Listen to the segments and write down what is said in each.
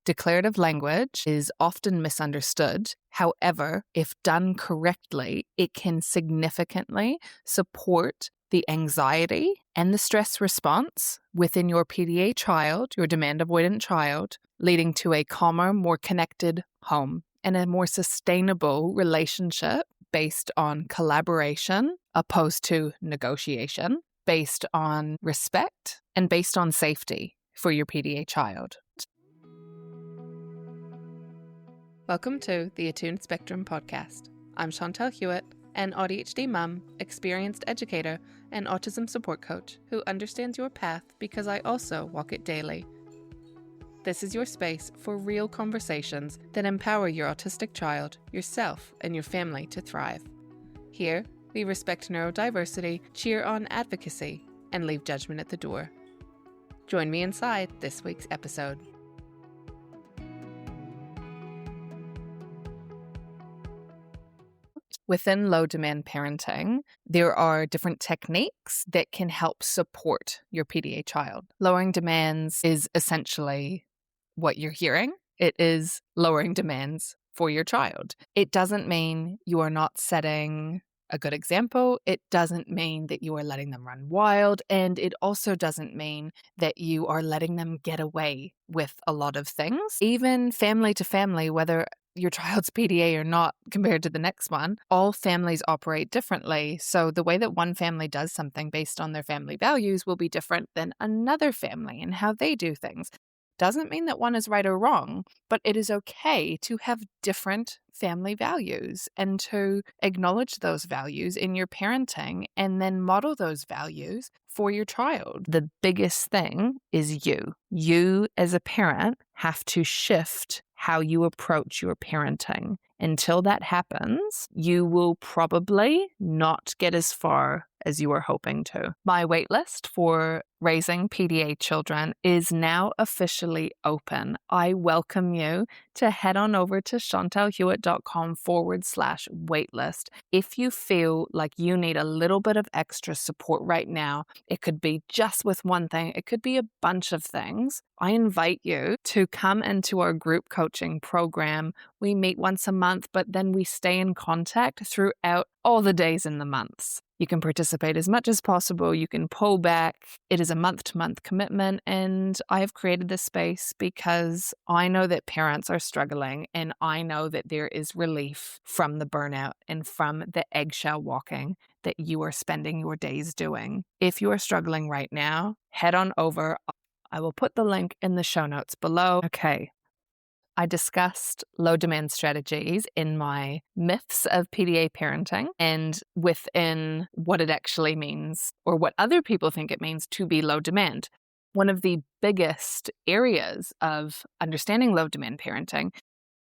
Declarative language is often misunderstood. However, if done correctly, it can significantly support the anxiety and the stress response within your PDA child, your demand avoidant child, leading to a calmer, more connected home and a more sustainable relationship based on collaboration opposed to negotiation, based on respect, and based on safety for your PDA child. Welcome to the Attuned Spectrum podcast. I'm Chantal Hewitt, an ADHD mum, experienced educator, and autism support coach who understands your path because I also walk it daily. This is your space for real conversations that empower your autistic child, yourself, and your family to thrive. Here, we respect neurodiversity, cheer on advocacy, and leave judgment at the door. Join me inside this week's episode. Within low-demand parenting, there are different techniques that can help support your PDA child. Lowering demands is essentially what you're hearing. It is lowering demands for your child. It doesn't mean you are not setting a good example. It doesn't mean that you are letting them run wild. And it also doesn't mean that you are letting them get away with a lot of things. Even family to family, whether your child's PDA or not compared to the next one, all families operate differently. So the way that one family does something based on their family values will be different than another family and how they do things. Doesn't mean that one is right or wrong, but it is okay to have different family values and to acknowledge those values in your parenting and then model those values for your child. The biggest thing is you. You as a parent have to shift how you approach your parenting. Until that happens, you will probably not get as far as you were hoping to. My waitlist for raising PDA children is now officially open. I welcome you to head on over to chantalhewitt.com/waitlist. If you feel like you need a little bit of extra support right now, it could be just with one thing, it could be a bunch of things. I invite you to come into our group coaching program. We meet once a month, but then we stay in contact throughout all the days in the months. You can participate as much as possible. You can pull back. It is a month-to-month commitment, and I have created this space because I know that parents are struggling, and I know that there is relief from the burnout and from the eggshell walking that you are spending your days doing. If you are struggling right now, head on over. I will put the link in the show notes below. Okay. I discussed low demand strategies in my myths of PDA parenting and within what it actually means or what other people think it means to be low demand. One of the biggest areas of understanding low demand parenting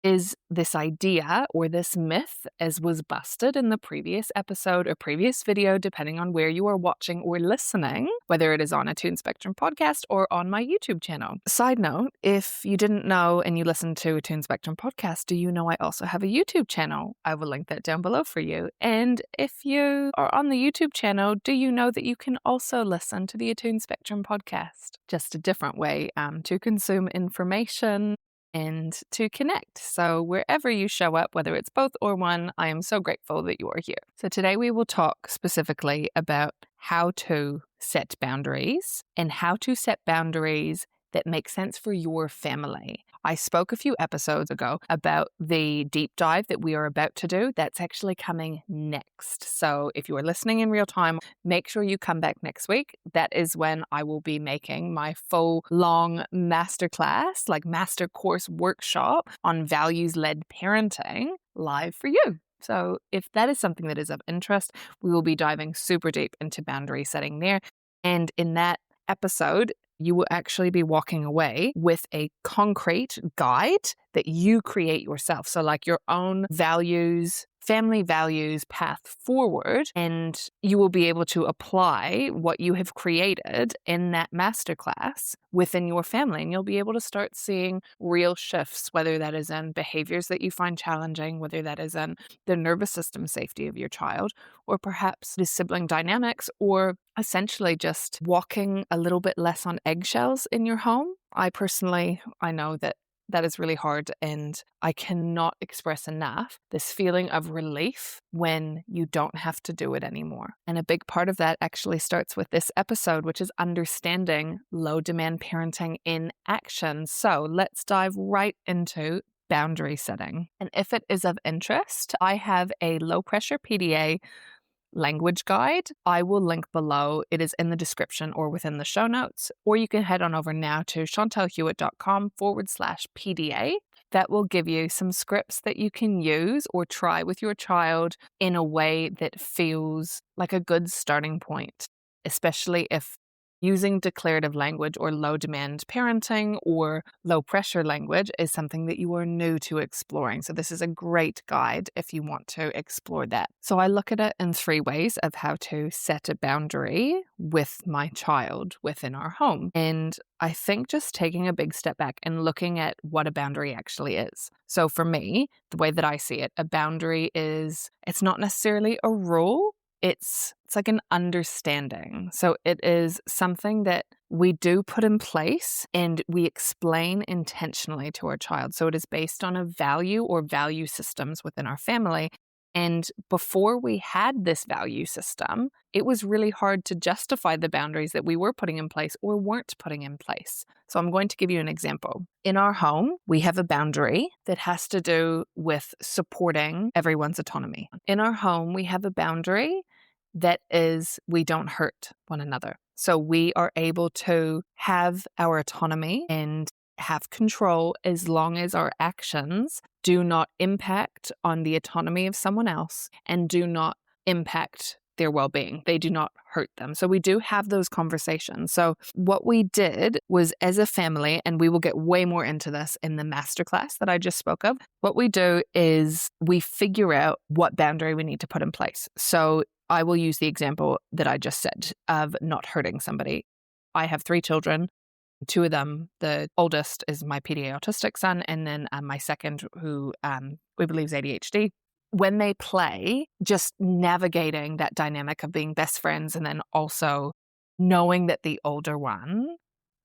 is this idea or this myth, as was busted in the previous episode or previous video, depending on where you are watching or listening, whether it is on Attuned Spectrum podcast or on my YouTube channel. Side note, if you didn't know and you listened to Attuned Spectrum podcast, do you know I also have a YouTube channel? I will link that down below for you. And if you are on the YouTube channel, do you know that you can also listen to the Attuned Spectrum podcast? Just a different way to consume information and to connect. So wherever you show up, whether it's both or one, I am so grateful that you are here. So today we will talk specifically about how to set boundaries and how to set boundaries that make sense for your family. I spoke a few episodes ago about the deep dive that we are about to do. That's actually coming next. So if you are listening in real time, make sure you come back next week. That is when I will be making my full long masterclass, like master course workshop on values-led parenting live for you. So if that is something that is of interest, we will be diving super deep into boundary setting there. And in that episode, you will actually be walking away with a concrete guide that you create yourself. So like your own values, family values path forward, and you will be able to apply what you have created in that masterclass within your family. And you'll be able to start seeing real shifts, whether that is in behaviors that you find challenging, whether that is in the nervous system safety of your child, or perhaps the sibling dynamics, or essentially just walking a little bit less on eggshells in your home. I know that That is really hard, and I cannot express enough this feeling of relief when you don't have to do it anymore. And a big part of that actually starts with this episode, which is understanding low demand parenting in action. So let's dive right into boundary setting. And if it is of interest, I have a low pressure PDA language guide. I will link below. It is in the description or within the show notes, or you can head on over now to chantelhewitt.com/PDA. That will give you some scripts that you can use or try with your child in a way that feels like a good starting point, especially if using declarative language or low demand parenting or low pressure language is something that you are new to exploring. So this is a great guide if you want to explore that. So I look at it in 3 ways of how to set a boundary with my child within our home. And I think just taking a big step back and looking at what a boundary actually is. So for me, the way that I see it, a boundary it's not necessarily a rule. It's like an understanding. So it is something that we do put in place and we explain intentionally to our child. So it is based on a value or value systems within our family. And before we had this value system, it was really hard to justify the boundaries that we were putting in place or weren't putting in place. So I'm going to give you an example. In our home, we have a boundary that has to do with supporting everyone's autonomy. In our home, we have a boundary that is we don't hurt one another. So we are able to have our autonomy and have control as long as our actions do not impact on the autonomy of someone else and do not impact their well-being. They do not hurt them. So we do have those conversations. So what we did was, as a family, and we will get way more into this in the masterclass that I just spoke of, what we do is we figure out what boundary we need to put in place. So I will use the example that I just said of not hurting somebody. I have 3 children. 2 of them, the oldest is my PDA autistic son, and then my second, who we believe is ADHD. When they play, just navigating that dynamic of being best friends and then also knowing that the older one,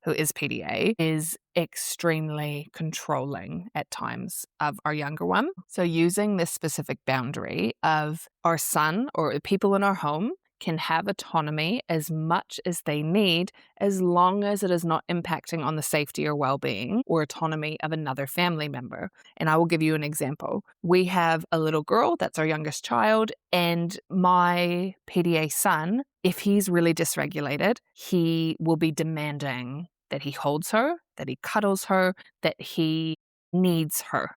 who is PDA, is extremely controlling at times of our younger one. So using this specific boundary of our son or people in our home can have autonomy as much as they need, as long as it is not impacting on the safety or well-being or autonomy of another family member. And I will give you an example. We have a little girl, that's our youngest child, and my PDA son, if he's really dysregulated, he will be demanding that he holds her, that he cuddles her, that he needs her.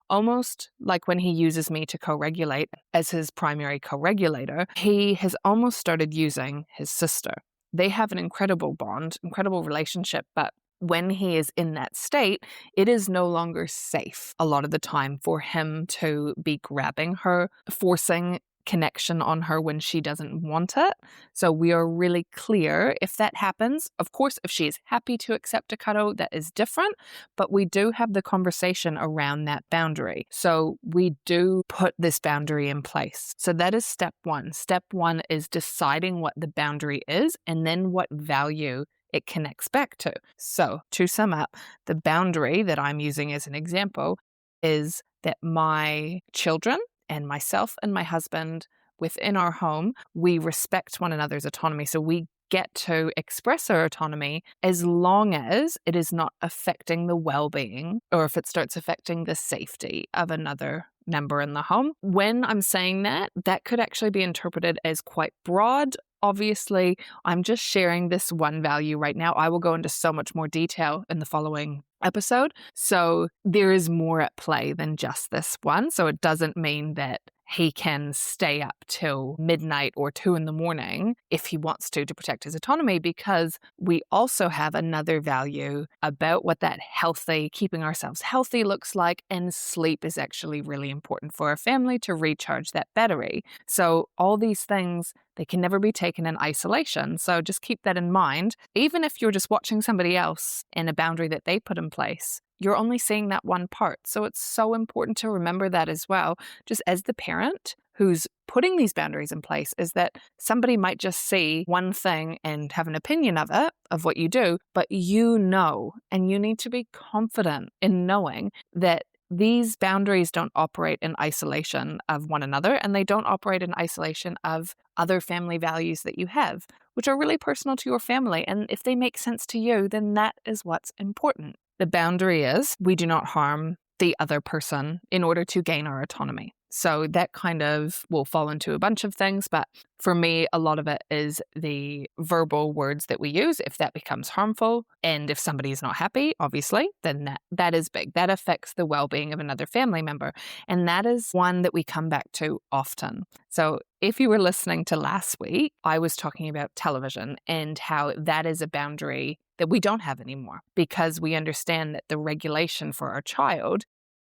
Almost like when he uses me to co-regulate as his primary co-regulator, he has almost started using his sister. They have an incredible bond, incredible relationship, but when he is in that state, it is no longer safe a lot of the time for him to be grabbing her, forcing connection on her when she doesn't want it. So we are really clear if that happens. Of course, if she is happy to accept a cuddle, that is different, but we do have the conversation around that boundary. So we do put this boundary in place. So that is step 1. Step 1 is deciding what the boundary is and then what value it connects back to. So to sum up, the boundary that I'm using as an example is that my children and myself and my husband within our home, we respect one another's autonomy. So we get to express our autonomy as long as it is not affecting the well-being or if it starts affecting the safety of another member in the home. When I'm saying that, that could actually be interpreted as quite broad. Obviously, I'm just sharing this one value right now. I will go into so much more detail in the following episode. So there is more at play than just this one. So it doesn't mean that he can stay up till midnight or 2 a.m. if he wants to protect his autonomy, because we also have another value about what that healthy, keeping ourselves healthy looks like, and sleep is actually really important for our family to recharge that battery. So all these things, they can never be taken in isolation. So just keep that in mind. Even if you're just watching somebody else and a boundary that they put in place, you're only seeing that one part. So it's so important to remember that as well, just as the parent who's putting these boundaries in place is that somebody might just see one thing and have an opinion of it, of what you do, but you know, and you need to be confident in knowing that these boundaries don't operate in isolation of one another, and they don't operate in isolation of other family values that you have, which are really personal to your family. And if they make sense to you, then that is what's important. The boundary is we do not harm the other person in order to gain our autonomy. So that kind of will fall into a bunch of things, but for me, a lot of it is the verbal words that we use. If that becomes harmful and if somebody is not happy, obviously, then that is big. That affects the well-being of another family member. And that is one that we come back to often. So if you were listening to last week, I was talking about television and how that is a boundary that we don't have anymore because we understand that the regulation for our child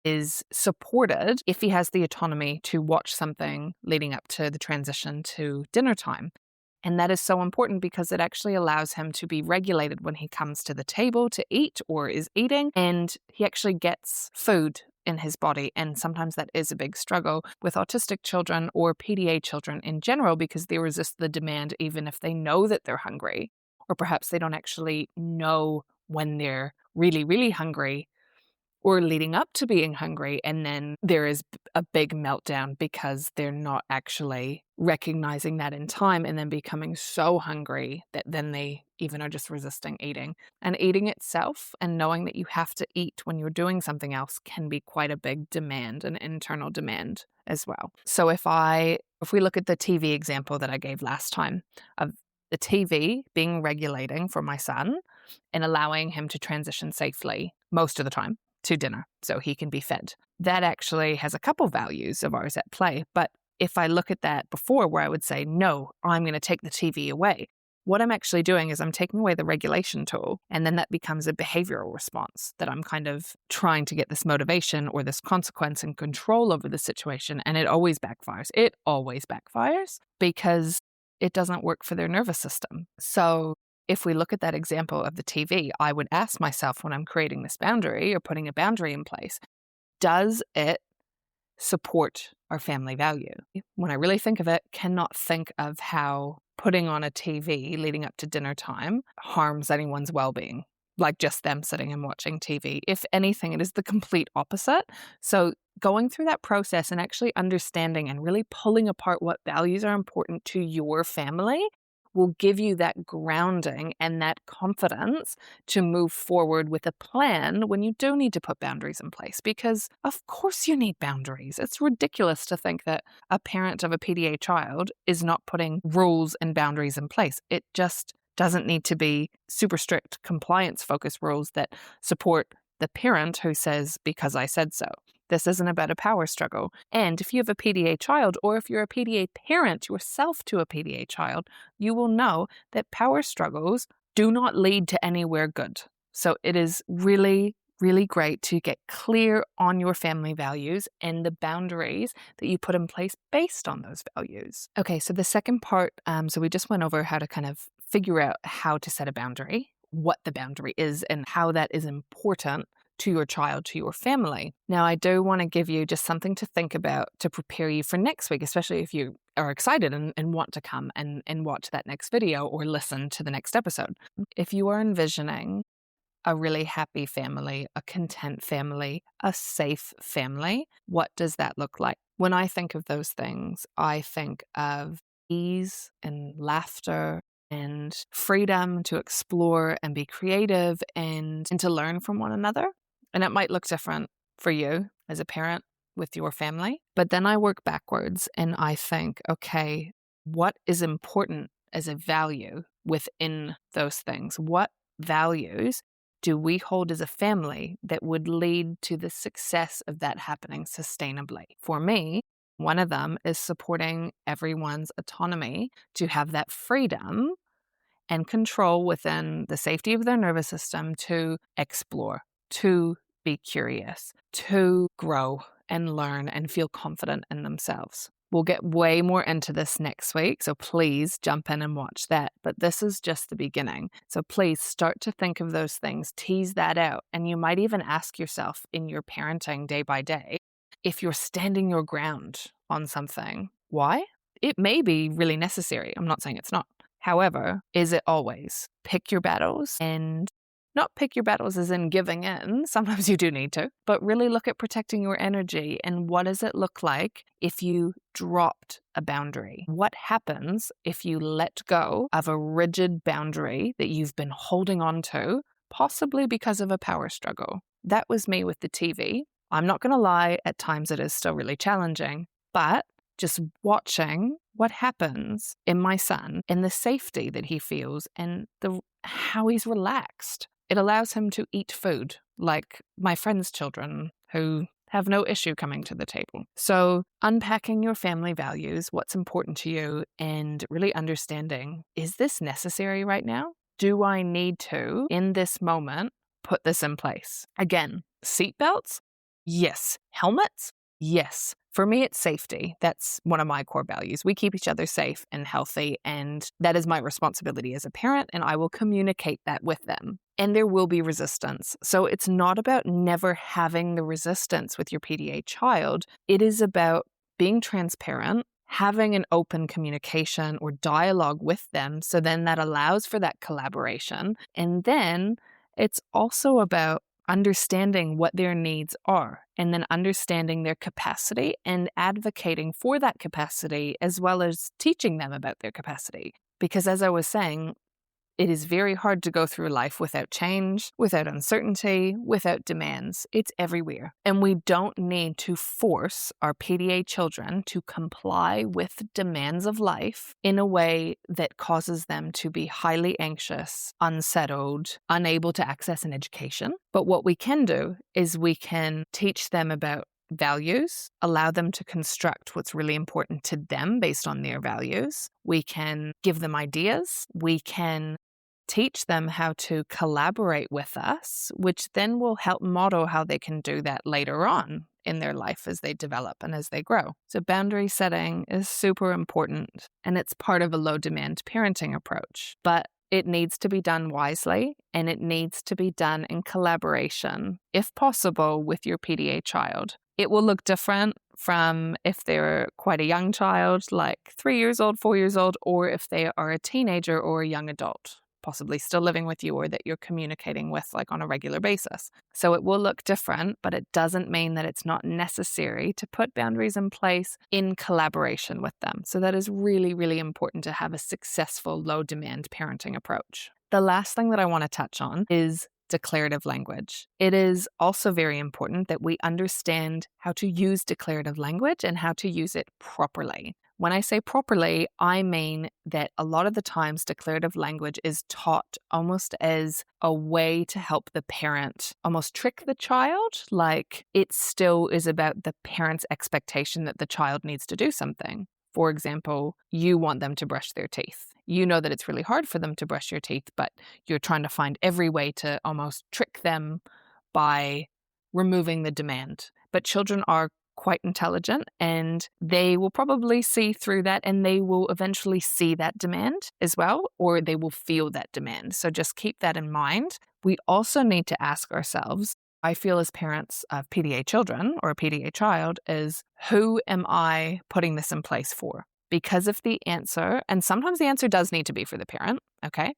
is supported if he has the autonomy to watch something leading up to the transition to dinner time. And that is so important because it actually allows him to be regulated when he comes to the table to eat or is eating, and he actually gets food in his body. And sometimes that is a big struggle with autistic children or PDA children in general because they resist the demand even if they know that they're hungry, or perhaps they don't actually know when they're really, really hungry or leading up to being hungry, and then there is a big meltdown because they're not actually recognizing that in time and then becoming so hungry that then they even are just resisting eating. And eating itself and knowing that you have to eat when you're doing something else can be quite a big demand, an internal demand as well. So if we look at the TV example that I gave last time of the TV being regulating for my son and allowing him to transition safely most of the time to dinner so he can be fed. That actually has a couple values of ours at play. But if I look at that before where I would say, no, I'm going to take the TV away, what I'm actually doing is I'm taking away the regulation tool, and then that becomes a behavioral response that I'm kind of trying to get this motivation or this consequence and control over the situation, and it always backfires. It always backfires because it doesn't work for their nervous system. So if we look at that example of the TV, I would ask myself when I'm creating this boundary or putting a boundary in place, does it support our family value? When I really think of it, cannot think of how putting on a TV leading up to dinner time harms anyone's well-being, like just them sitting and watching TV. If anything, it is the complete opposite. So going through that process and actually understanding and really pulling apart what values are important to your family will give you that grounding and that confidence to move forward with a plan when you do need to put boundaries in place. Because of course you need boundaries. It's ridiculous to think that a parent of a PDA child is not putting rules and boundaries in place. It just doesn't need to be super strict compliance-focused rules that support the parent who says, because I said so. This isn't about a power struggle. And if you have a PDA child, or if you're a PDA parent yourself to a PDA child, you will know that power struggles do not lead to anywhere good. So it is really, really great to get clear on your family values and the boundaries that you put in place based on those values. Okay, so the second part, so we just went over how to kind of figure out how to set a boundary, what the boundary is, and how that is important to your child, to your family. Now, I do want to give you just something to think about to prepare you for next week, especially if you are excited and want to come and watch that next video or listen to the next episode. If you are envisioning a really happy family, a content family, a safe family, what does that look like? When I think of those things, I think of ease and laughter and freedom to explore and be creative and to learn from one another. And it might look different for you as a parent with your family. But then I work backwards and I think, okay, what is important as a value within those things? What values do we hold as a family that would lead to the success of that happening sustainably? For me, one of them is supporting everyone's autonomy to have that freedom and control within the safety of their nervous system to explore, to be curious, to grow and learn and feel confident in themselves. We'll get way more into this next week, so please jump in and watch that. But this is just the beginning. So please start to think of those things, tease that out, and you might even ask yourself in your parenting day by day, if you're standing your ground on something, Why? It may be really necessary. I'm not saying it's not. However, is it always? Pick your battles, and not pick your battles as in giving in. Sometimes you do need to, but really look at protecting your energy and what does it look like if you dropped a boundary? What happens if you let go of a rigid boundary that you've been holding on to, possibly because of a power struggle? That was me with the TV. I'm not going to lie, at times it is still really challenging, but just watching what happens in my son and the safety that he feels and how he's relaxed. It allows him to eat food like my friends' children who have no issue coming to the table. So unpacking your family values, what's important to you, and really understanding, is this necessary right now? Do I need to, in this moment, put this in place? Again, seatbelts? Yes. Helmets? Yes. For me, it's safety. That's one of my core values. We keep each other safe and healthy, and that is my responsibility as a parent, and I will communicate that with them. And there will be resistance. So it's not about never having the resistance with your PDA child. It is about being transparent, having an open communication or dialogue with them, so then that allows for that collaboration. And then it's also about understanding what their needs are and then understanding their capacity and advocating for that capacity as well as teaching them about their capacity. Because as I was saying, it is very hard to go through life without change, without uncertainty, without demands. It's everywhere. And we don't need to force our PDA children to comply with demands of life in a way that causes them to be highly anxious, unsettled, unable to access an education. But what we can do is we can teach them about values, allow them to construct what's really important to them based on their values. We can give them ideas. We can teach them how to collaborate with us, which then will help model how they can do that later on in their life as they develop and as they grow. So boundary setting is super important, and it's part of a low-demand parenting approach. But it needs to be done wisely, and it needs to be done in collaboration, if possible, with your PDA child. It will look different from if they're quite a young child, like 3 years old, 4 years old, or if they are a teenager or a young adult, possibly still living with you or that you're communicating with like on a regular basis. So it will look different, but it doesn't mean that it's not necessary to put boundaries in place in collaboration with them. So that is really, really important to have a successful low-demand parenting approach. The last thing that I want to touch on is declarative language. It is also very important that we understand how to use declarative language and how to use it properly. When I say properly, I mean that a lot of the times declarative language is taught almost as a way to help the parent almost trick the child, like it still is about the parent's expectation that the child needs to do something. For example, you want them to brush their teeth. You know that it's really hard for them to brush your teeth, but you're trying to find every way to almost trick them by removing the demand. But children are quite intelligent and they will probably see through that, and they will eventually see that demand as well, or they will feel that demand. So just keep that in mind. We also need to ask ourselves, I feel as parents of PDA children or a PDA child, is who am I putting this in place for? Because if the answer, and sometimes the answer does need to be for the parent, okay?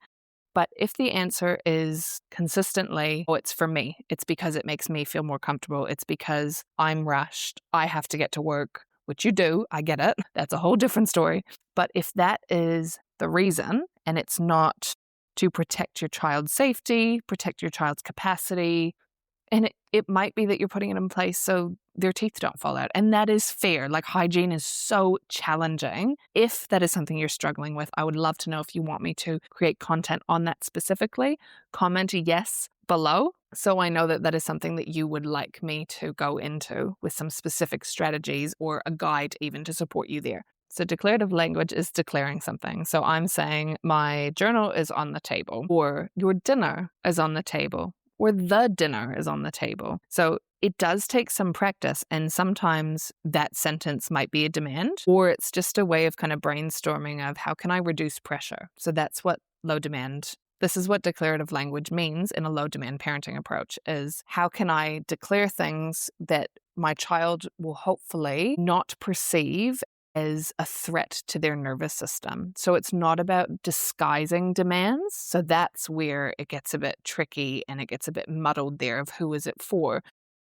But if the answer is consistently, oh, it's for me, it's because it makes me feel more comfortable, it's because I'm rushed, I have to get to work, which you do, I get it, that's a whole different story. But if that is the reason, and it's not to protect your child's safety, protect your child's capacity, and it might be that you're putting it in place so their teeth don't fall out. And that is fair. Like, hygiene is so challenging. If that is something you're struggling with, I would love to know if you want me to create content on that specifically. Comment a yes below so I know that that is something that you would like me to go into with some specific strategies or a guide even to support you there. So declarative language is declaring something. So I'm saying my journal is on the table, or your dinner is on the table, or the dinner is on the table. So it does take some practice, and sometimes that sentence might be a demand, or it's just a way of kind of brainstorming of how can I reduce pressure. So that's what low demand, this is what declarative language means in a low demand parenting approach, is how can I declare things that my child will hopefully not perceive as a threat to their nervous system. So it's not about disguising demands. So that's where it gets a bit tricky and it gets a bit muddled there of who is it for.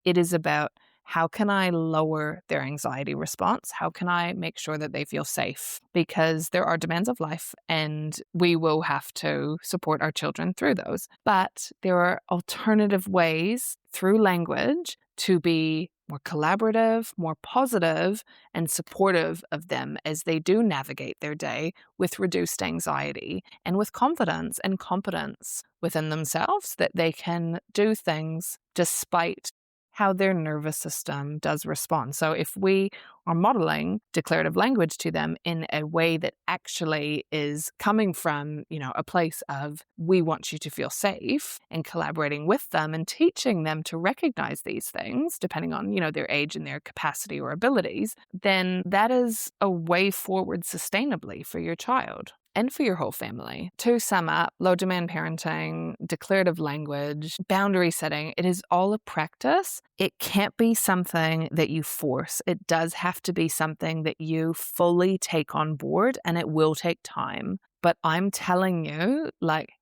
It is about how can I lower their anxiety response? How can I make sure that they feel safe? Because there are demands of life and we will have to support our children through those. But there are alternative ways through language to be more collaborative, more positive, and supportive of them as they do navigate their day with reduced anxiety and with confidence and competence within themselves that they can do things despite how their nervous system does respond. So if we are modeling declarative language to them in a way that actually is coming from, a place of we want you to feel safe and collaborating with them and teaching them to recognize these things, depending on, their age and their capacity or abilities, then that is a way forward sustainably for your child and for your whole family. To sum up, low demand parenting, declarative language, boundary setting, it is all a practice. It can't be something that you force. It does have to be something that you fully take on board, and it will take time. But I'm telling you,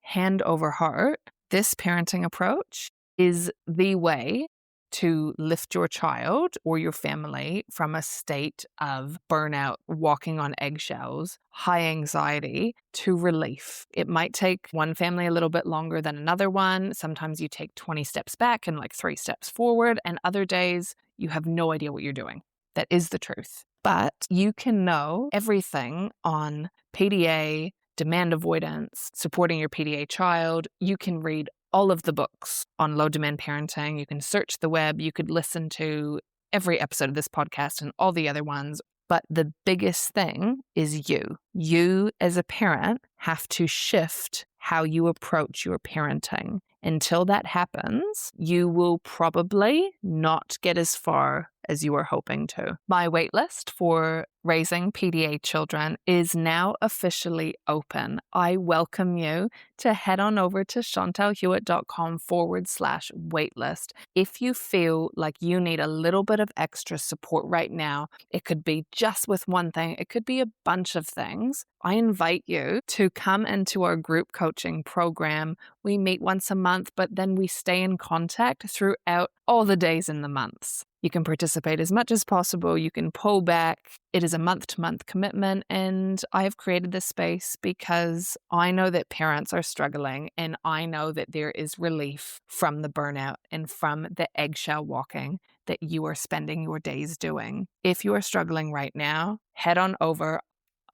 hand over heart, this parenting approach is the way to lift your child or your family from a state of burnout, walking on eggshells, high anxiety, to relief. It might take one family a little bit longer than another one. Sometimes you take 20 steps back and 3 steps forward, and other days you have no idea what you're doing. That is the truth. But you can know everything on PDA, demand avoidance, supporting your PDA child. You can read all of the books on low demand parenting. You can search the web. You could listen to every episode of this podcast and all the other ones. But the biggest thing is you. You as a parent have to shift how you approach your parenting. Until that happens, you will probably not get as far as you were hoping to. My waitlist for raising PDA children is now officially open. I welcome you to head on over to chantelhewitt.com/waitlist. If you feel like you need a little bit of extra support right now, it could be just with one thing, it could be a bunch of things. I invite you to come into our group coaching program. We meet once a month, but then we stay in contact throughout all the days in the months. You can participate as much as possible. You can pull back. It is a month-to-month commitment, and I have created this space because I know that parents are struggling, and I know that there is relief from the burnout and from the eggshell walking that you are spending your days doing. If you are struggling right now, head on over.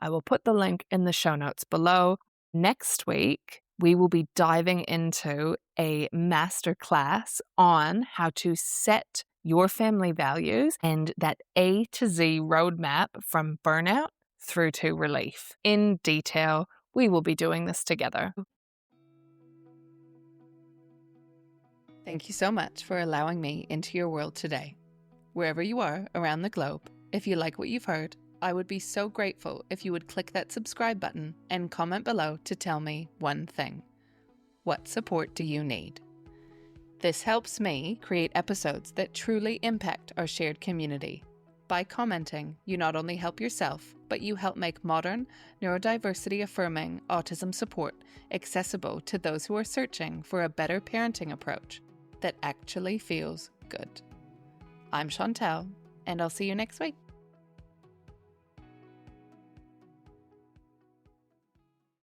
I will put the link in the show notes below. Next week, we will be diving into a masterclass on how to set your family values and that A to Z roadmap from burnout through to relief. In detail, we will be doing this together. Thank you so much for allowing me into your world today. Wherever you are around the globe, if you like what you've heard, I would be so grateful if you would click that subscribe button and comment below to tell me one thing. What support do you need? This helps me create episodes that truly impact our shared community. By commenting, you not only help yourself, but you help make modern, neurodiversity-affirming autism support accessible to those who are searching for a better parenting approach that actually feels good. I'm Chantel, and I'll see you next week.